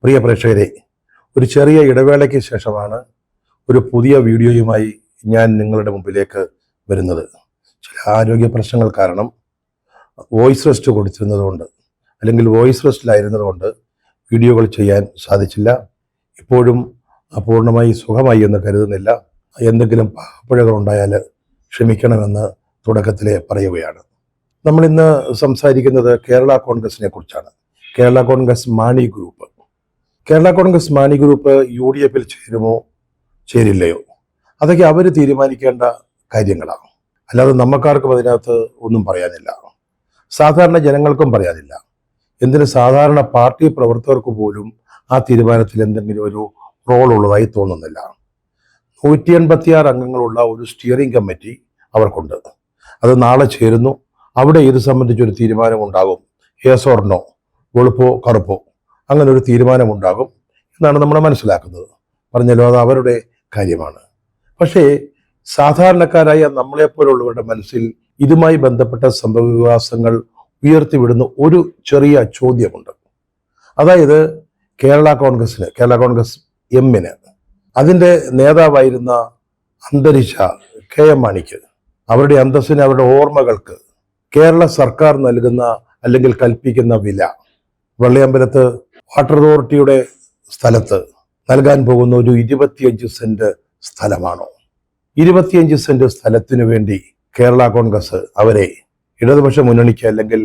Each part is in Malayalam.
പ്രിയ പ്രേക്ഷകരെ, ഒരു ചെറിയ ഇടവേളയ്ക്ക് ശേഷമാണ് ഒരു പുതിയ വീഡിയോയുമായി ഞാൻ നിങ്ങളുടെ മുമ്പിലേക്ക് വരുന്നത്. ചില ആരോഗ്യ പ്രശ്നങ്ങൾ കാരണം വോയിസ് റെസ്റ്റ് കൊടുത്തിരുന്നതുകൊണ്ട് അല്ലെങ്കിൽ വോയിസ് റെസ്റ്റിലായിരുന്നതുകൊണ്ട് വീഡിയോകൾ ചെയ്യാൻ സാധിച്ചില്ല. ഇപ്പോഴും പൂർണ്ണമായി സുഖമായി എന്ന് കരുതുന്നില്ല. എന്തെങ്കിലും പാകപ്പിഴകൾ ഉണ്ടായാൽ ക്ഷമിക്കണമെന്ന് തുടക്കത്തിലെ പറയുകയാണ്. നമ്മളിന്ന് സംസാരിക്കുന്നത് കേരള കോൺഗ്രസിനെ കുറിച്ചാണ്. Kerala Congress Mani group. Kerala Congress Mani group UDF ചേരുമോ ചേരില്ലയോ, അതൊക്കെ അവർ തീരുമാനിക്കേണ്ട കാര്യങ്ങളാണ്. അല്ലാതെ നമുക്കാർക്കും അതിനകത്ത് ഒന്നും പറയാനില്ല, സാധാരണ ജനങ്ങൾക്കും പറയാനില്ല. എന്തിന് സാധാരണ പാർട്ടി പ്രവർത്തകർക്ക് പോലും ആ തീരുമാനത്തിൽ എന്തെങ്കിലും ഒരു റോൾ ഉള്ളതായി തോന്നുന്നില്ല. 186 അംഗങ്ങളുള്ള ഒരു സ്റ്റിയറിംഗ് കമ്മിറ്റി അവർക്കുണ്ട്. അത് നാളെ ചേരുന്നു. അവിടെ ഇത് സംബന്ധിച്ചൊരു തീരുമാനമുണ്ടാകും. യെസ് ഓർ നോ, വെളുപ്പോ കറുപ്പോ, അങ്ങനെ ഒരു തീരുമാനമുണ്ടാകും എന്നാണ് നമ്മൾ മനസ്സിലാക്കുന്നത്. പറഞ്ഞല്ലോ, അത് അവരുടെ കാര്യമാണ്. പക്ഷേ സാധാരണക്കാരായ നമ്മളെപ്പോലുള്ളവരുടെ മനസ്സിൽ ഇതുമായി ബന്ധപ്പെട്ട സംഭവവികാസങ്ങൾ ഉയർത്തിവിടുന്ന ഒരു ചെറിയ ചോദ്യമുണ്ട്. അതായത് കേരള കോൺഗ്രസ് എമ്മിന് അതിൻ്റെ നേതാവായിരുന്ന അന്തരിച്ച KM മാണിക്ക് അവരുടെ അന്തസ്സിന്, അവരുടെ ഓർമ്മകൾക്ക് കേരള സർക്കാർ നൽകുന്ന അല്ലെങ്കിൽ കൽപ്പിക്കുന്ന വില വെള്ളയമ്പലത്ത് വാട്ടർ അതോറിറ്റിയുടെ സ്ഥലത്ത് നൽകാൻ പോകുന്ന ഒരു 25 സെന്റ് സ്ഥലമാണോ? 25 സെന്റ് സ്ഥലത്തിനു വേണ്ടി കേരള കോൺഗ്രസ് അവരെ ഇടതുപക്ഷ മുന്നണിക്ക് അല്ലെങ്കിൽ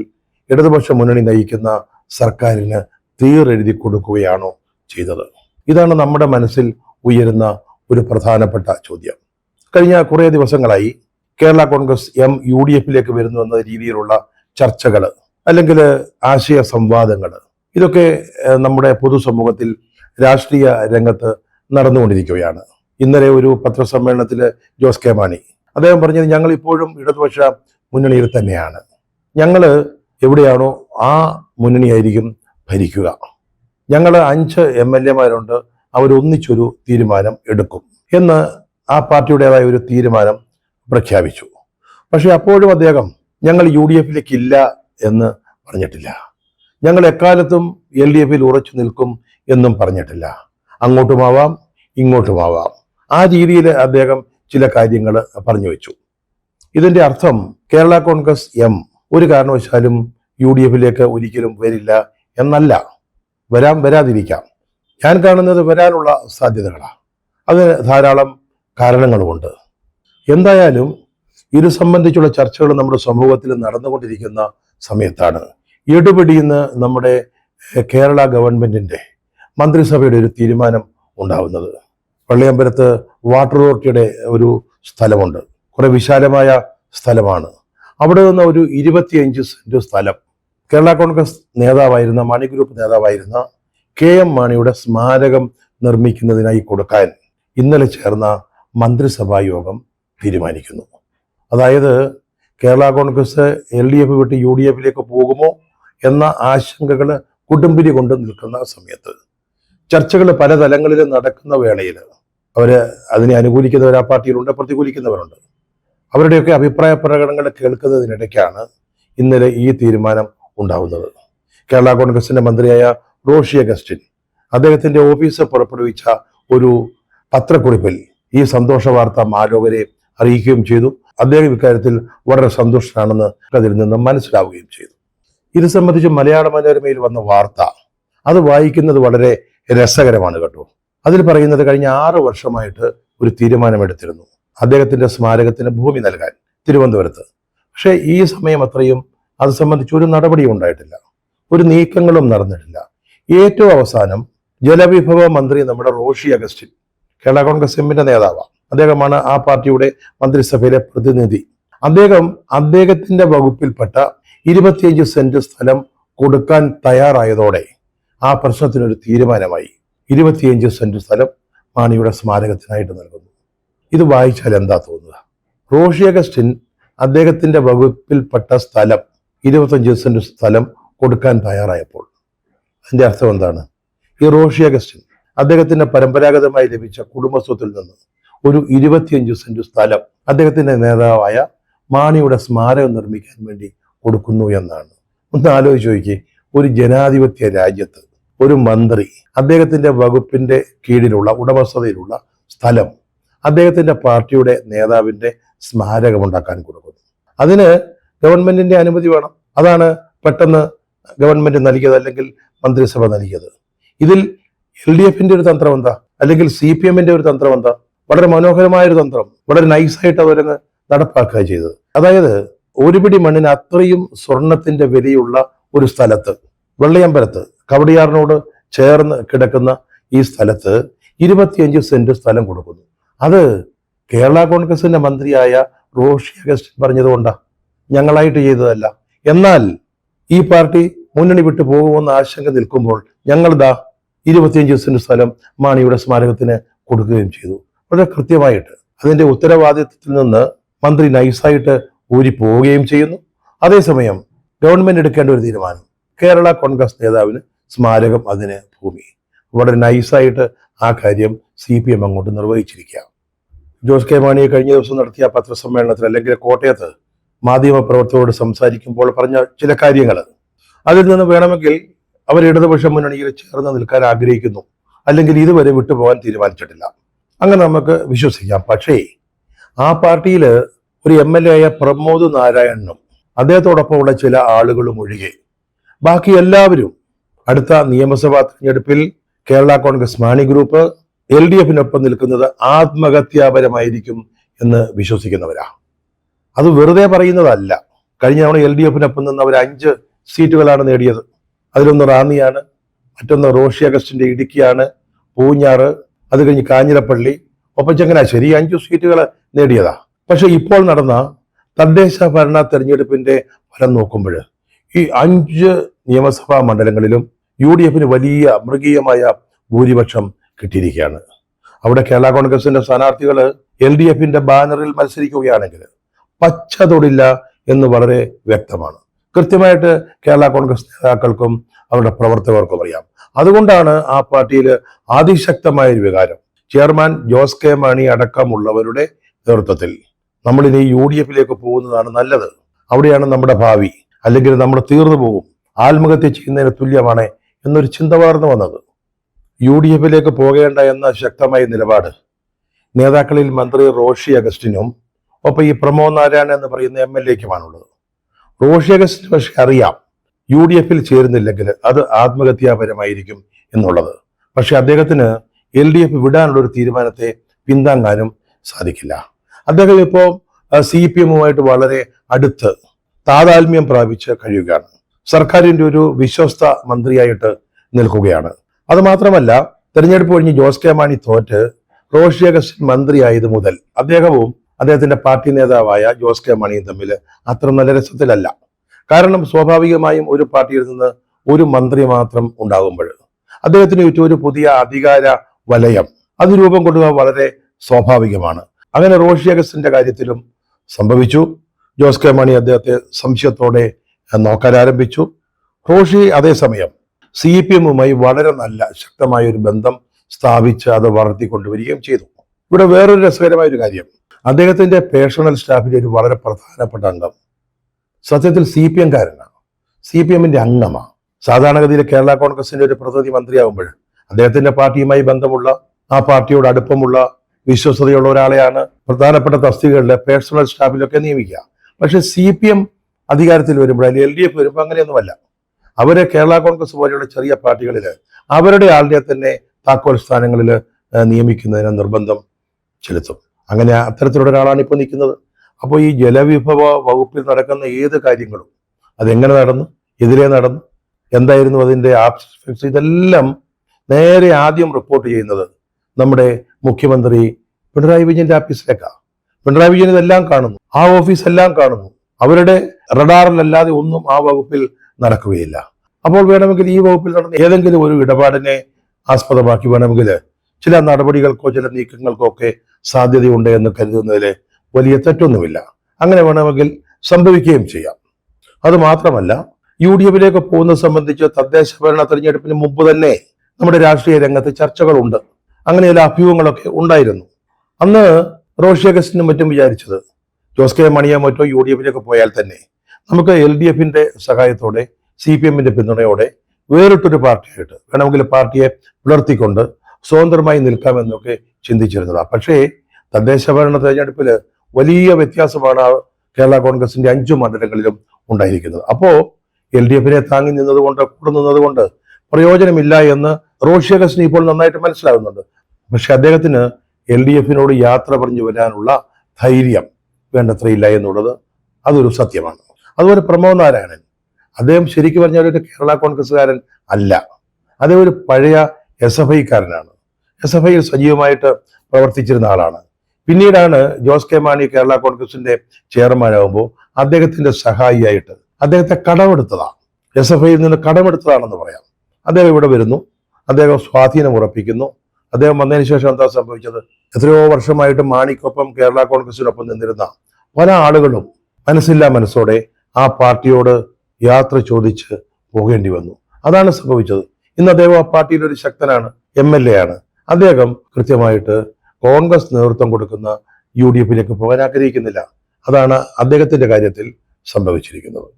ഇടതുപക്ഷ മുന്നണി നയിക്കുന്ന സർക്കാരിന് തീരെഴുതി കൊടുക്കുകയാണോ ചെയ്തത്? ഇതാണ് നമ്മുടെ മനസ്സിൽ ഉയരുന്ന ഒരു പ്രധാനപ്പെട്ട ചോദ്യം. കഴിഞ്ഞ കുറേ ദിവസങ്ങളായി കേരള കോൺഗ്രസ് എം UDF വരുന്നു എന്ന രീതിയിലുള്ള ചർച്ചകൾ അല്ലെങ്കിൽ ആശയ സംവാദങ്ങൾ, ഇതൊക്കെ നമ്മുടെ പൊതുസമൂഹത്തിൽ രാഷ്ട്രീയ രംഗത്ത് നടന്നുകൊണ്ടിരിക്കുകയാണ്. ഇന്നലെ ഒരു പത്രസമ്മേളനത്തിൽ ജോസ് കെ മാണി അദ്ദേഹം പറഞ്ഞത്, ഞങ്ങൾ ഇപ്പോഴും ഇടതുപക്ഷ മുന്നണിയിൽ തന്നെയാണ്, ഞങ്ങൾ എവിടെയാണോ ആ മുന്നണിയായിരിക്കും ഭരിക്കുക, ഞങ്ങൾ 5 MLA-മാരുണ്ട്, അവരൊന്നിച്ചൊരു തീരുമാനം എടുക്കും എന്ന് ആ പാർട്ടിയുടേതായ ഒരു തീരുമാനം പ്രഖ്യാപിച്ചു. പക്ഷെ അപ്പോഴും അദ്ദേഹം ഞങ്ങൾ UDF ഇല്ല എന്ന് പറഞ്ഞിട്ടില്ല, ഞങ്ങൾ എക്കാലത്തും LDF ഉറച്ചു നിൽക്കും എന്നും പറഞ്ഞിട്ടില്ല. അങ്ങോട്ടുമാവാം ഇങ്ങോട്ടുമാവാം, ആ രീതിയിൽ അദ്ദേഹം ചില കാര്യങ്ങൾ പറഞ്ഞു വെച്ചു. ഇതിന്റെ അർത്ഥം കേരള കോൺഗ്രസ് എം ഒരു കാരണവശാലും UDF ഒരിക്കലും വരില്ല എന്നല്ല. വരാതിരിക്കാം. ഞാൻ കാണുന്നത് വരാനുള്ള സാധ്യതകളാണ്. അതിന് ധാരാളം കാരണങ്ങളുമുണ്ട്. എന്തായാലും ഇത് സംബന്ധിച്ചുള്ള ചർച്ചകൾ നമ്മുടെ സമൂഹത്തിൽ നടന്നുകൊണ്ടിരിക്കുന്ന സമയത്താണ് എടുപിടിയെന്ന് നമ്മുടെ കേരള ഗവൺമെന്റിന്റെ മന്ത്രിസഭയുടെ ഒരു തീരുമാനം ഉണ്ടാവുന്നത്. വെള്ളയമ്പലത്ത് വാട്ടർ അതോറിറ്റിയുടെ ഒരു സ്ഥലമുണ്ട്, കുറെ വിശാലമായ സ്ഥലമാണ്. അവിടെ നിന്ന് ഒരു 25 സെന്റ് സ്ഥലം കേരള കോൺഗ്രസ് നേതാവായിരുന്ന മാണി ഗ്രൂപ്പ് നേതാവായിരുന്ന KM മാണിയുടെ സ്മാരകം നിർമ്മിക്കുന്നതിനായി കൊടുക്കാൻ ഇന്നലെ ചേർന്ന മന്ത്രിസഭാ യോഗം തീരുമാനിക്കുന്നു. അതായത് കേരള കോൺഗ്രസ് LDF വിട്ട് UDF പോകുമോ എന്ന ആശങ്കകൾ കൊടുമ്പിരി കൊണ്ട് നിൽക്കുന്ന സമയത്ത് ചർച്ചകൾ പല തലങ്ങളിൽ നടക്കുന്ന വേളയിൽ അതിനെ അനുകൂലിക്കുന്നവർ ആ പാർട്ടിയിലുണ്ട്, പ്രതികൂലിക്കുന്നവരുണ്ട്. അവരുടെയൊക്കെ അഭിപ്രായ പ്രകടനങ്ങൾ കേൾക്കുന്നതിനിടയ്ക്കാണ് ഇന്നലെ ഈ തീരുമാനം ഉണ്ടാവുന്നത്. കേരള കോൺഗ്രസിന്റെ മന്ത്രിയായ റോഷി അഗസ്റ്റിൻ അദ്ദേഹത്തിന്റെ ഓഫീസ് പുറപ്പെടുവിച്ച ഒരു പത്രക്കുറിപ്പിൽ ഈ സന്തോഷ വാർത്ത മാലോകരെ അറിയിക്കുകയും ചെയ്തു. അദ്ദേഹം ഇക്കാര്യത്തിൽ വളരെ സന്തുഷ്ടനാണെന്ന് അതിൽ നിന്ന് മനസ്സിലാവുകയും ചെയ്തു. ഇത് സംബന്ധിച്ച് മലയാള മനോരമയിൽ വന്ന വാർത്ത അത് വായിക്കുന്നത് വളരെ രസകരമാണ് കേട്ടോ. അതിൽ പറയുന്നത്, കഴിഞ്ഞ 6 വർഷമായിട്ട് ഒരു തീരുമാനമെടുത്തിരുന്നു അദ്ദേഹത്തിന്റെ സ്മാരകത്തിന് ഭൂമി നൽകാൻ തിരുവനന്തപുരത്ത്. പക്ഷേ ഈ സമയം അത്രയും അത് സംബന്ധിച്ച് ഒരു നടപടിയും ഉണ്ടായിട്ടില്ല, ഒരു നീക്കങ്ങളും നടന്നിട്ടില്ല. ഏറ്റവും അവസാനം ജലവിഭവ മന്ത്രി നമ്മുടെ റോഷി അഗസ്റ്റിൻ, കേരള കോൺഗ്രസ് എമ്മിന്റെ നേതാവാണ്, അദ്ദേഹമാണ് ആ പാർട്ടിയുടെ മന്ത്രിസഭയിലെ പ്രതിനിധി. അദ്ദേഹത്തിന്റെ വകുപ്പിൽപ്പെട്ട 25 സെന്റ് സ്ഥലം കൊടുക്കാൻ തയ്യാറായതോടെ ആ പ്രശ്നത്തിനൊരു തീരുമാനമായി. 25 സെന്റ് സ്ഥലം മാണിയുടെ സ്മാരകത്തിനായിട്ട് നൽകുന്നു. ഇത് വായിച്ചാൽ എന്താ തോന്നുക? റോഷി അഗസ്റ്റിൻ അദ്ദേഹത്തിന്റെ വകുപ്പിൽപ്പെട്ട സ്ഥലം 25 സെന്റ് സ്ഥലം കൊടുക്കാൻ തയ്യാറായപ്പോൾ അതിന്റെ അർത്ഥം എന്താണ്? ഈ റോഷി അഗസ്റ്റിൻ അദ്ദേഹത്തിന്റെ പരമ്പരാഗതമായി ലഭിച്ച കുടുംബസ്വത്തിൽ നിന്ന് ഒരു 25 സെന്റ് സ്ഥലം അദ്ദേഹത്തിന്റെ നേതാവായ മാണിയുടെ സ്മാരകം നിർമ്മിക്കാൻ വേണ്ടി കൊടുക്കുന്നു എന്നാണ്. ഒന്ന് ആലോചിച്ച് നോക്കിയേ, ഒരു ജനാധിപത്യ രാജ്യത്ത് ഒരു മന്ത്രി അദ്ദേഹത്തിന്റെ വകുപ്പിന്റെ കീഴിലുള്ള ഉടമസ്ഥതയിലുള്ള സ്ഥലം അദ്ദേഹത്തിന്റെ പാർട്ടിയുടെ നേതാവിന്റെ സ്മാരകമുണ്ടാക്കാൻ കൊടുക്കുന്നു. അതിന് ഗവൺമെന്റിന്റെ അനുമതി വേണം. അതാണ് പെട്ടെന്ന് ഗവൺമെന്റ് നൽകിയത്, അല്ലെങ്കിൽ മന്ത്രിസഭ നൽകിയത്. ഇതിൽ LDFന്റെ ഒരു തന്ത്രം എന്താ, അല്ലെങ്കിൽ CPMന്റെ ഒരു തന്ത്രം എന്താ? വളരെ മനോഹരമായ ഒരു തന്ത്രം, വളരെ നൈസായിട്ട് അവരങ്ങ് നടപ്പാക്കുക ചെയ്തത്. അതായത് ഒരു പിടി മണ്ണിന് അത്രയും സ്വർണത്തിന്റെ വിലയുള്ള ഒരു സ്ഥലത്ത്, വെള്ളയമ്പലത്ത് കവടിയാറിനോട് ചേർന്ന് കിടക്കുന്ന ഈ സ്ഥലത്ത് 25 സെന്റ് സ്ഥലം കൊടുക്കുന്നു. അത് കേരള കോൺഗ്രസിന്റെ മന്ത്രിയായ റോഷി അഗസ്റ്റിൻ പറഞ്ഞതുകൊണ്ടാ, ഞങ്ങളായിട്ട് ചെയ്തതല്ല. എന്നാൽ ഈ പാർട്ടി മുന്നണി വിട്ടു പോകുമെന്ന ആശങ്ക നിൽക്കുമ്പോൾ ഞങ്ങൾ 25 സെന്റ് സ്ഥലം മാണിയുടെ സ്മാരകത്തിന് കൊടുക്കുകയും ചെയ്തു. വളരെ കൃത്യമായിട്ട് അതിന്റെ ഉത്തരവാദിത്വത്തിൽ നിന്ന് മന്ത്രി നൈസായിട്ട് ഊരി പോവുകയും ചെയ്യുന്നു. അതേസമയം ഗവൺമെന്റ് എടുക്കേണ്ട ഒരു തീരുമാനം, കേരള കോൺഗ്രസ് നേതാവിന് സ്മാരകം, അതിന് ഭൂമി. വളരെ നൈസായിട്ട് ആ കാര്യം CPM അങ്ങോട്ട് നിർവഹിച്ചിരിക്കുക. ജോസ് കെ മാണിയെ കഴിഞ്ഞ ദിവസം നടത്തിയ പത്രസമ്മേളനത്തിൽ, അല്ലെങ്കിൽ കോട്ടയത്ത് മാധ്യമപ്രവർത്തകരോട് സംസാരിക്കുമ്പോൾ പറഞ്ഞ ചില കാര്യങ്ങൾ, അതിൽ നിന്ന് വേണമെങ്കിൽ അവർ ഇടതുപക്ഷ മുന്നണിയിൽ ചേർന്ന് നിൽക്കാൻ ആഗ്രഹിക്കുന്നു, അല്ലെങ്കിൽ ഇതുവരെ വിട്ടുപോകാൻ തീരുമാനിച്ചിട്ടില്ല, അങ്ങനെ നമുക്ക് വിശ്വസിക്കാം. പക്ഷേ ആ പാർട്ടിയിൽ ഒരു MLA ആയ പ്രമോദ് നാരായണനും അദ്ദേഹത്തോടൊപ്പമുള്ള ചില ആളുകളും ഒഴികെ ബാക്കി എല്ലാവരും അടുത്ത നിയമസഭാ തെരഞ്ഞെടുപ്പിൽ കേരള കോൺഗ്രസ് മാണി ഗ്രൂപ്പ് LDFനൊപ്പം നിൽക്കുന്നത് ആത്മഹത്യാപരമായിരിക്കും എന്ന് വിശ്വസിക്കുന്നവരാ. അത് വെറുതെ പറയുന്നതല്ല. കഴിഞ്ഞ തവണ LDFനൊപ്പം നിന്ന് അവർ 5 സീറ്റുകളാണ് നേടിയത്. അതിലൊന്ന് റാന്നിയാണ്, മറ്റൊന്ന് റോഷി അഗസ്റ്റിന്റെ ഇടുക്കിയാണ്, പൂഞ്ഞാറ്, അത് കഴിഞ്ഞ് കാഞ്ഞിരപ്പള്ളി, ഒപ്പം ചങ്ങനാശ്ശേരി 5 സീറ്റുകൾ നേടിയതാ. പക്ഷെ ഇപ്പോൾ നടന്ന തദ്ദേശ ഭരണ തെരഞ്ഞെടുപ്പിന്റെ ഫലം നോക്കുമ്പോൾ ഈ 5 നിയമസഭാ മണ്ഡലങ്ങളിലും UDFന് വലിയ മൃഗീയമായ ഭൂരിപക്ഷം കിട്ടിയിരിക്കുകയാണ്. അവിടെ കേരള കോൺഗ്രസിന്റെ സ്ഥാനാർത്ഥികൾ LDFന്റെ ബാനറിൽ മത്സരിക്കുകയാണെങ്കിൽ പച്ച തൊടില്ല എന്ന് വളരെ വ്യക്തമാണ്. കൃത്യമായിട്ട് കേരള കോൺഗ്രസ് നേതാക്കൾക്കും അവരുടെ പ്രവർത്തകർക്കും അറിയാം. അതുകൊണ്ടാണ് ആ പാർട്ടിയിൽ അതിശക്തമായ ഒരു വികാരം. ചെയർമാൻ ജോസ് കെ മാണി അടക്കമുള്ളവരുടെ നേതൃത്വത്തിൽ നമ്മളിനി UDFിലേക്ക് പോകുന്നതാണ് നല്ലത്, അവിടെയാണ് നമ്മുടെ ഭാവി, അല്ലെങ്കിൽ നമ്മൾ തീർന്നു പോകും, ആത്മഹത്യ ചെയ്യുന്നതിന് തുല്യമാണ് എന്നൊരു ചിന്ത വളർന്നു വന്നത്. UDFിലേക്ക് പോകേണ്ട എന്ന ശക്തമായ നിലപാട് നേതാക്കളിൽ മന്ത്രി റോഷി അഗസ്റ്റിനും ഒപ്പം ഈ പ്രമോദ് നാരായണൻ എന്ന് പറയുന്ന MLAക്കുമാണുള്ളത്. റോഷി അഗസ്റ്റിന് പക്ഷെ അറിയാം UDFിൽ ചേരുന്നില്ലെങ്കിൽ അത് ആത്മഹത്യാപരമായിരിക്കും എന്നുള്ളത്. പക്ഷെ അദ്ദേഹത്തിന് LDF വിടാനുള്ള ഒരു തീരുമാനത്തെ പിന്താങ്ങാനും സാധിക്കില്ല. അദ്ദേഹം ഇപ്പോൾ CPMുമായിട്ട് വളരെ അടുത്ത് താതാത്മ്യം പ്രാപിച്ച് കഴിയുകയാണ്. സർക്കാരിന്റെ ഒരു വിശ്വസ്ത മന്ത്രിയായിട്ട് നിൽക്കുകയാണ്. അത് മാത്രമല്ല, തെരഞ്ഞെടുപ്പ് കഴിഞ്ഞ് ജോസ് കെ മാണി തോറ്റ് റോഷി അഗസ്റ്റിൻ മന്ത്രിയായത് മുതൽ അദ്ദേഹവും അദ്ദേഹത്തിന്റെ പാർട്ടി നേതാവായ ജോസ് കെ മാണിയും തമ്മിൽ അത്ര നല്ല രസത്തിലല്ല. കാരണം സ്വാഭാവികമായും ഒരു പാർട്ടിയിൽ നിന്ന് ഒരു മന്ത്രി മാത്രം ഉണ്ടാകുമ്പോൾ അദ്ദേഹത്തിന് ചുറ്റും ഒരു പുതിയ അധികാര വലയം അത് രൂപം കൊള്ളുക വളരെ സ്വാഭാവികമാണ്. അങ്ങനെ റോഷി അഗസ്റ്റിന്റെ കാര്യത്തിലും സംഭവിച്ചു. ജോസ് കെ മാണി അദ്ദേഹത്തെ സംശയത്തോടെ നോക്കാൻ ആരംഭിച്ചു. റോഷി അതേസമയം CPMുമായി വളരെ നല്ല ശക്തമായ ഒരു ബന്ധം സ്ഥാപിച്ച് അത് വളർത്തിക്കൊണ്ടുവരികയും ചെയ്തു. ഇവിടെ വേറൊരു രസകരമായ ഒരു കാര്യം, അദ്ദേഹത്തിന്റെ പേഴ്സണൽ സ്റ്റാഫിലെ ഒരു വളരെ പ്രധാനപ്പെട്ട അംഗം സത്യത്തിൽ CPMകാരനാണ്, CPMന്റെ അംഗമാണ്. സാധാരണഗതിയിൽ കേരള കോൺഗ്രസിന്റെ ഒരു പ്രതിനിധി മന്ത്രിയാകുമ്പോൾ അദ്ദേഹത്തിന്റെ പാർട്ടിയുമായി ബന്ധമുള്ള, ആ പാർട്ടിയോട് അടുപ്പമുള്ള, വിശ്വസതയുള്ള ഒരാളെയാണ് പ്രധാനപ്പെട്ട തസ്തികകളിലെ പേഴ്സണൽ സ്റ്റാഫിലൊക്കെ നിയമിക്കുക. പക്ഷെ CPM അധികാരത്തിൽ വരുമ്പോൾ, അല്ലെങ്കിൽ LDF വരുമ്പോൾ അങ്ങനെയൊന്നുമല്ല. അവരെ കേരള കോൺഗ്രസ് പോലെയുള്ള ചെറിയ പാർട്ടികളിൽ അവരുടെ ആളിനെ തന്നെ താക്കോൽ സ്ഥാനങ്ങളിൽ നിയമിക്കുന്നതിന് നിർബന്ധം ചെലുത്തും. അങ്ങനെ അത്തരത്തിലുള്ള ഒരാളാണ് ഇപ്പോൾ നിൽക്കുന്നത്. അപ്പോൾ ഈ ജലവിഭവ വകുപ്പിൽ നടക്കുന്ന ഏത് കാര്യങ്ങളും അതെങ്ങനെ നടന്നു, എതിരെ നടന്നു, എന്തായിരുന്നു അതിൻ്റെ ആബ്സ്ട്രക്ട്സ്, ഇതെല്ലാം നേരെ ആദ്യം റിപ്പോർട്ട് ചെയ്യുന്നത് നമ്മുടെ മുഖ്യമന്ത്രി പിണറായി വിജയന്റെ ഓഫീസിലേക്കാണ്. പിണറായി വിജയൻ ഇതെല്ലാം കാണുന്നു, ആ ഓഫീസ് എല്ലാം കാണുന്നു. അവരുടെ റഡാറിലല്ലാതെ ഒന്നും ആ വകുപ്പിൽ നടക്കുകയില്ല. അപ്പോൾ വേണമെങ്കിൽ ഈ വകുപ്പിൽ നടന്ന ഏതെങ്കിലും ഒരു ഇടപാടിനെ ആസ്പദമാക്കി വേണമെങ്കിൽ ചില നടപടികൾക്കോ ചില നീക്കങ്ങൾക്കോ ഒക്കെ സാധ്യതയുണ്ട് എന്ന് കരുതുന്നതിൽ വലിയ തെറ്റൊന്നുമില്ല. അങ്ങനെ വേണമെങ്കിൽ സംഭവിക്കുകയും ചെയ്യാം. അത് മാത്രമല്ല, UDFിലേക്ക് പോകുന്നത് സംബന്ധിച്ച് തദ്ദേശ ഭരണ തെരഞ്ഞെടുപ്പിന് മുമ്പ് തന്നെ നമ്മുടെ രാഷ്ട്രീയ രംഗത്ത് ചർച്ചകളുണ്ട്. അങ്ങനെയുള്ള അഭ്യൂഹങ്ങളൊക്കെ ഉണ്ടായിരുന്നു. അന്ന് റോഷി അഗസ്റ്റിനും മറ്റും വിചാരിച്ചത് ജോസ് കെ മാണിയോ മറ്റോ UDFിലേക്ക് പോയാൽ തന്നെ നമുക്ക് LDFന്റെ സഹായത്തോടെ CPMന്റെ പിന്തുണയോടെ വേറിട്ടൊരു പാർട്ടിയായിട്ട് വേണമെങ്കിൽ പാർട്ടിയെ പുലർത്തിക്കൊണ്ട് സ്വതന്ത്രമായി നിൽക്കാമെന്നൊക്കെ ചിന്തിച്ചിരുന്നതാണ്. പക്ഷേ തദ്ദേശ ഭരണ തെരഞ്ഞെടുപ്പിൽ വലിയ വ്യത്യാസമാണ് കേരള കോൺഗ്രസിന്റെ 5 മണ്ഡലങ്ങളിലും ഉണ്ടായിരിക്കുന്നത്. അപ്പോ LDF താങ്ങി നിന്നതുകൊണ്ട് കൂടെ നിന്നതുകൊണ്ട് പ്രയോജനമില്ല എന്ന് റോഷി അഗസ്റ്റിന് ഇപ്പോൾ നന്നായിട്ട് മനസ്സിലാകുന്നുണ്ട്. പക്ഷെ അദ്ദേഹത്തിന് LDF യാത്ര പറഞ്ഞു വരാനുള്ള ധൈര്യം വേണ്ടത്രയില്ല എന്നുള്ളത് അതൊരു സത്യമാണ്. അതുപോലെ പ്രമോദ് നാരായണൻ, അദ്ദേഹം ശരിക്കും പറഞ്ഞാൽ ഒരു കേരള കോൺഗ്രസ്സുകാരൻ അല്ല. അദ്ദേഹം ഒരു പഴയ SFIക്കാരനാണ്. SFIയിൽ സജീവമായിട്ട് പ്രവർത്തിച്ചിരുന്ന ആളാണ്. പിന്നീടാണ് ജോസ് കെ മാണി കേരള കോൺഗ്രസിന്റെ ചെയർമാനാകുമ്പോൾ അദ്ദേഹത്തിന്റെ സഹായിയായിട്ട് അദ്ദേഹത്തെ കടമെടുത്തതാണ്. SFIയിൽ നിന്ന് കടമെടുത്തതാണെന്ന് പറയാം. അദ്ദേഹം ഇവിടെ വരുന്നു, അദ്ദേഹം സ്വാധീനം ഉറപ്പിക്കുന്നു. അദ്ദേഹം വന്നതിന് ശേഷം എന്താ സംഭവിച്ചത്? എത്രയോ വർഷമായിട്ട് മാണിക്കൊപ്പം കേരള കോൺഗ്രസിനൊപ്പം നിന്നിരുന്ന പല ആളുകളും മനസ്സില്ലാ മനസ്സോടെ ആ പാർട്ടിയോട് യാത്ര ചോദിച്ച് പോകേണ്ടി വന്നു. അതാണ് സംഭവിച്ചത്. ഇന്ന് അദ്ദേഹം ആ പാർട്ടിയിൽ ഒരു ശക്തനാണ്, MLA ആണ്. അദ്ദേഹം കൃത്യമായിട്ട് കോൺഗ്രസ് നേതൃത്വം കൊടുക്കുന്ന UDF പോകാൻ ആഗ്രഹിക്കുന്നില്ല. അതാണ് അദ്ദേഹത്തിന്റെ കാര്യത്തിൽ സംഭവിച്ചിരിക്കുന്നത്.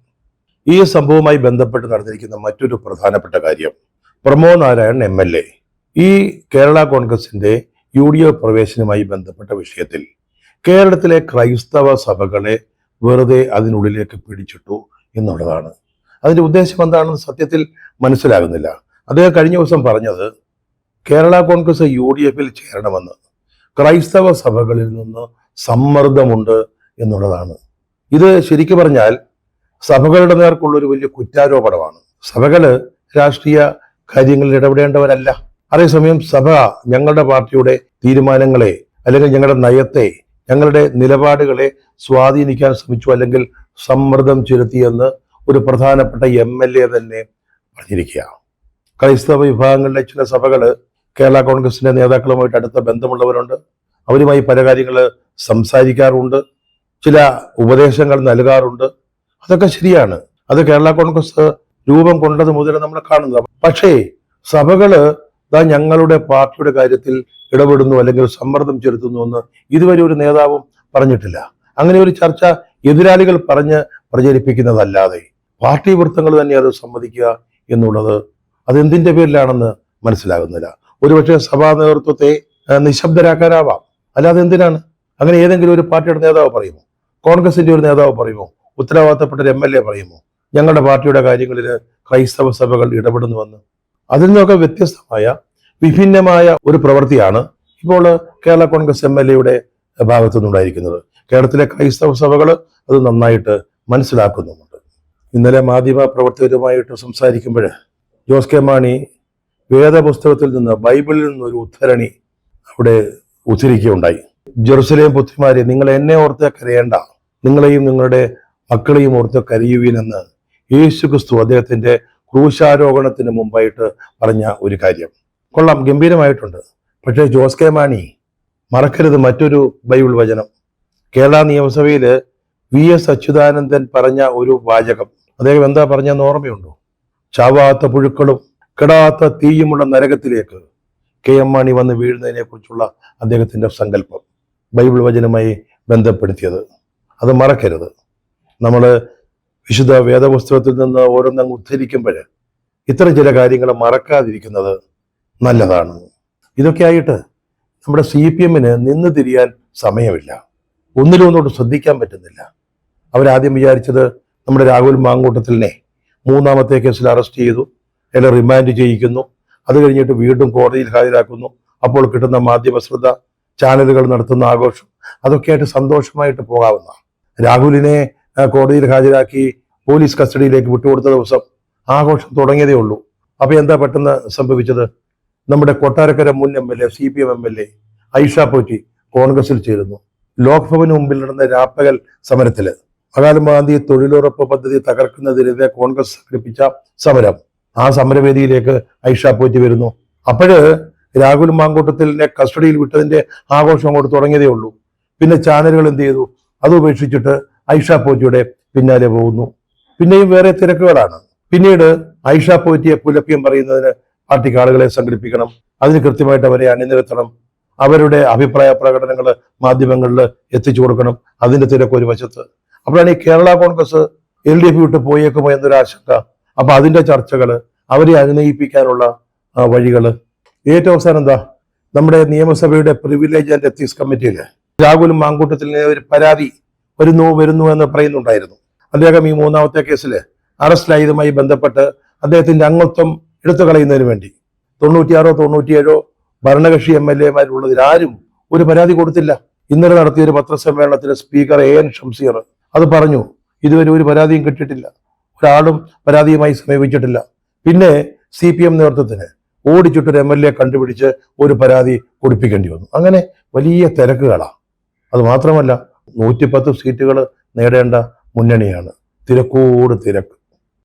ഈ സംഭവവുമായി ബന്ധപ്പെട്ട് നടന്നിരിക്കുന്ന മറ്റൊരു പ്രധാനപ്പെട്ട കാര്യം, പ്രമോദ് നാരായണൻ MLA ഈ കേരള കോൺഗ്രസിന്റെ UDF പ്രവേശനവുമായി ബന്ധപ്പെട്ട വിഷയത്തിൽ കേരളത്തിലെ ക്രൈസ്തവ സഭകളെ വെറുതെ അതിനുള്ളിലേക്ക് പിടിച്ചിട്ടു എന്നുള്ളതാണ്. അതിന്റെ ഉദ്ദേശം എന്താണെന്ന് സത്യത്തിൽ മനസ്സിലാകുന്നില്ല. അദ്ദേഹം കഴിഞ്ഞ ദിവസം പറഞ്ഞത് കേരള കോൺഗ്രസ് UDF ചേരണമെന്ന് ക്രൈസ്തവ സഭകളിൽ നിന്ന് സമ്മർദ്ദമുണ്ട് എന്നുള്ളതാണ്. ഇത് ശരിക്കു പറഞ്ഞാൽ സഭകളുടെ നേർക്കുള്ള ഒരു വലിയ കുറ്റാരോപണമാണ്. സഭകള് രാഷ്ട്രീയ കാര്യങ്ങളിൽ ഇടപെടേണ്ടവരല്ല. അതേസമയം സഭ ഞങ്ങളുടെ പാർട്ടിയുടെ തീരുമാനങ്ങളെ അല്ലെങ്കിൽ ഞങ്ങളുടെ നയത്തെ, ഞങ്ങളുടെ നിലപാടുകളെ സ്വാധീനിക്കാൻ ശ്രമിച്ചു അല്ലെങ്കിൽ സമ്മർദ്ദം ചെലുത്തിയെന്ന് ഒരു പ്രധാനപ്പെട്ട MLA തന്നെ പറഞ്ഞിരിക്കുക. ക്രൈസ്തവ വിഭാഗങ്ങളിലെ ചില സഭകള് കേരള കോൺഗ്രസിന്റെ നേതാക്കളുമായിട്ട് അടുത്ത ബന്ധമുള്ളവരുണ്ട്. അവരുമായി പല കാര്യങ്ങൾ സംസാരിക്കാറുണ്ട്, ചില ഉപദേശങ്ങൾ നൽകാറുണ്ട്. അതൊക്കെ ശരിയാണ്. അത് കേരള കോൺഗ്രസ് രൂപം കൊണ്ടത് മുതൽ നമ്മൾ കാണുന്നത്. പക്ഷേ സഭകള് ഞങ്ങളുടെ പാർട്ടിയുടെ കാര്യത്തിൽ ഇടപെടുന്നു അല്ലെങ്കിൽ സമ്മർദ്ദം ചെലുത്തുന്നു എന്ന് ഇതുവരെ ഒരു നേതാവും പറഞ്ഞിട്ടില്ല. അങ്ങനെ ഒരു ചർച്ച എതിരാളികൾ പറഞ്ഞ് പ്രചരിപ്പിക്കുന്നതല്ലാതെ പാർട്ടി വൃത്തങ്ങൾ തന്നെ അത് സമ്മതിക്കുക എന്നുള്ളത് അതെന്തിന്റെ പേരിലാണെന്ന് മനസ്സിലാകുന്നില്ല. ഒരുപക്ഷെ സഭാ നേതൃത്വത്തെ നിശബ്ദരാക്കാനാവാം, അല്ലാതെ എന്തിനാണ്? അങ്ങനെ ഏതെങ്കിലും ഒരു പാർട്ടിയുടെ നേതാവ് പറയുമോ? കോൺഗ്രസിന്റെ ഒരു നേതാവ് പറയുമോ? ഉത്തരവാദിത്തപ്പെട്ട ഒരു MLA പറയുമോ ഞങ്ങളുടെ പാർട്ടിയുടെ കാര്യങ്ങളിൽ ക്രൈസ്തവ സഭകൾ ഇടപെടുന്നുവെന്ന്? അതിൽ നിന്നൊക്കെ വ്യത്യസ്തമായ വിഭിന്നമായ ഒരു പ്രവൃത്തിയാണ് ഇപ്പോൾ കേരള കോൺഗ്രസ് MLA ഭാഗത്തു നിന്നുണ്ടായിരിക്കുന്നത്. കേരളത്തിലെ ക്രൈസ്തവ സഭകൾ അത് നന്നായിട്ട് മനസ്സിലാക്കുന്നുമുണ്ട്. ഇന്നലെ മാധ്യമ പ്രവർത്തകരുമായിട്ട് സംസാരിക്കുമ്പോൾ ജോസ് കെ മാണി വേദപുസ്തകത്തിൽ നിന്ന്, ബൈബിളിൽ നിന്നൊരു ഉദ്ധരണി അവിടെ ഉദ്ധരിക്കുകയുണ്ടായി. ജെറുസലേം പുത്രിമാരെ, നിങ്ങൾ എന്നെ ഓർത്ത് കരയേണ്ട, നിങ്ങളെയും നിങ്ങളുടെ മക്കളെയും ഓർത്ത് കരയുവീനെന്ന് യേശുക്രിസ്തു അദ്ദേഹത്തിന്റെ ക്രൂശാരോഹണത്തിന് മുമ്പായിട്ട് പറഞ്ഞ ഒരു കാര്യം. കൊള്ളാം, ഗംഭീരമായിട്ടുണ്ട്. പക്ഷേ ജോസ് കെ മാണി മറക്കരുത് മറ്റൊരു ബൈബിൾ വചനം. കേരള നിയമസഭയിൽ VS അച്യുതാനന്ദൻ പറഞ്ഞ ഒരു വാചകം. അദ്ദേഹം എന്താ പറഞ്ഞെന്ന് ഓർമ്മയുണ്ടോ? ചാവാത്ത പുഴുക്കളും കെടാത്ത തീയുമുള്ള നരകത്തിലേക്ക് KM മാണി വന്ന് വീഴുന്നതിനെ കുറിച്ചുള്ള അദ്ദേഹത്തിന്റെ സങ്കല്പം ബൈബിൾ വചനമായി ബന്ധപ്പെടുത്തിയത്. അത് മറക്കരുത്. നമ്മൾ വിശുദ്ധ വേദപുസ്തകത്തിൽ നിന്ന് ഓരോന്നങ്ങ് ഉദ്ധരിക്കുമ്പോൾ ഇത്തരം ചില കാര്യങ്ങൾ മറക്കാതിരിക്കുന്നത് നല്ലതാണ്. ഇതൊക്കെ ആയിട്ട് നമ്മുടെ CPM നിന്ന് തിരിയാൻ സമയമില്ല. ഒന്നിലും ഒന്നോട്ട് ശ്രദ്ധിക്കാൻ പറ്റുന്നില്ല. അവരാദ്യം വിചാരിച്ചത് നമ്മുടെ രാഹുൽ മാങ്കൂട്ടത്തിലിനെ 3ാമത്തെ കേസിൽ അറസ്റ്റ് ചെയ്തു, അയാളെ റിമാൻഡ് ചെയ്യിക്കുന്നു, അത് കഴിഞ്ഞിട്ട് വീണ്ടും കോടതിയിൽ ഹാജരാക്കുന്നു. അപ്പോൾ കിട്ടുന്ന മാധ്യമ ശ്രദ്ധ, ചാനലുകൾ നടത്തുന്ന ആഘോഷം, അതൊക്കെയായിട്ട് സന്തോഷമായിട്ട് പോകാവുന്ന. രാഹുലിനെ കോടതിയിൽ ഹാജരാക്കി പോലീസ് കസ്റ്റഡിയിലേക്ക് വിട്ടുകൊടുത്ത ദിവസം ആഘോഷം തുടങ്ങിയതേ ഉള്ളൂ. അപ്പൊ എന്താ പെട്ടെന്ന് സംഭവിച്ചത്? നമ്മുടെ കൊട്ടാരക്കര മുൻ MLA CPM MLA Aisha Potti കോൺഗ്രസിൽ ചേരുന്നു. ലോക്ഭവന് മുമ്പിൽ നടന്ന രാപ്പകൽ സമരത്തില് മഹാത്മാഗാന്ധി തൊഴിലുറപ്പ് പദ്ധതി തകർക്കുന്നതിനെതിരെ കോൺഗ്രസ് സംഘടിപ്പിച്ച സമരം, ആ സമരവേദിയിലേക്ക് ഐഷ പോറ്റി വരുന്നു. അപ്പോഴ് രാഹുൽ മാങ്കൂട്ടത്തിലിനെ കസ്റ്റഡിയിൽ വിട്ടതിന്റെ ആഘോഷം അങ്ങോട്ട് തുടങ്ങിയതേ ഉള്ളൂ. പിന്നെ ചാനലുകൾ എന്ത് ചെയ്തു? അത് ഉപേക്ഷിച്ചിട്ട് ഐഷ പോറ്റിയുടെ പിന്നാലെ പോകുന്നു. പിന്നെയും വേറെ തിരക്കുകളാണ്. പിന്നീട് ഐഷ പോറ്റിയെ പുലഭ്യം പറയുന്നതിന് പാർട്ടിക്ക് ആളുകളെ സംഘടിപ്പിക്കണം, അതിന് കൃത്യമായിട്ട് അവരെ അണിനിരത്തണം, അവരുടെ അഭിപ്രായ പ്രകടനങ്ങൾ മാധ്യമങ്ങളിൽ എത്തിച്ചു കൊടുക്കണം, അതിന്റെ തിരക്ക് ഒരു വശത്ത്. അപ്പോഴാണ് ഈ കേരള കോൺഗ്രസ് LDF വിട്ട് പോയേക്കുമോ എന്നൊരു ആശങ്ക. അപ്പൊ അതിന്റെ ചർച്ചകൾ, അവരെ അനുനയിപ്പിക്കാനുള്ള വഴികൾ. ഏറ്റവും അവസാനം എന്താ, നമ്മുടെ നിയമസഭയുടെ പ്രിവിലേജ് ആൻഡ് എത്തിക്സ് കമ്മിറ്റിയിൽ രാഹുലും മാങ്കൂട്ടത്തിൽ ഒരു പരാതി വരുന്നു എന്ന് പറയുന്നുണ്ടായിരുന്നു. അദ്ദേഹം ഈ 3ാമത്തെ കേസിൽ അറസ്റ്റിലായതുമായി ബന്ധപ്പെട്ട് അദ്ദേഹത്തിന്റെ അംഗത്വം എടുത്തു കളയുന്നതിന് വേണ്ടി 96-97 ഭരണകക്ഷി MLA-മാരുള്ളതിൽ ആരും ഒരു പരാതി കൊടുത്തില്ല. ഇന്നലെ നടത്തിയ ഒരു പത്രസമ്മേളനത്തിൽ സ്പീക്കർ AN ഷംസീർ അത് പറഞ്ഞു, ഇതുവരെ ഒരു പരാതിയും കിട്ടിയിട്ടില്ല, ഒരാളും പരാതിയുമായി സമീപിച്ചിട്ടില്ല. പിന്നെ CPM നേതൃത്വത്തിന് ഓടിച്ചിട്ടൊരു MLA കണ്ടുപിടിച്ച് ഒരു പരാതി കൊടുപ്പിക്കേണ്ടി വന്നു. അങ്ങനെ വലിയ തിരക്കുകളാണ്. അത് മാത്രമല്ല 110 സീറ്റുകൾ നേടേണ്ട മുന്നണിയാണ്, തിരക്കോട് തിരക്ക്.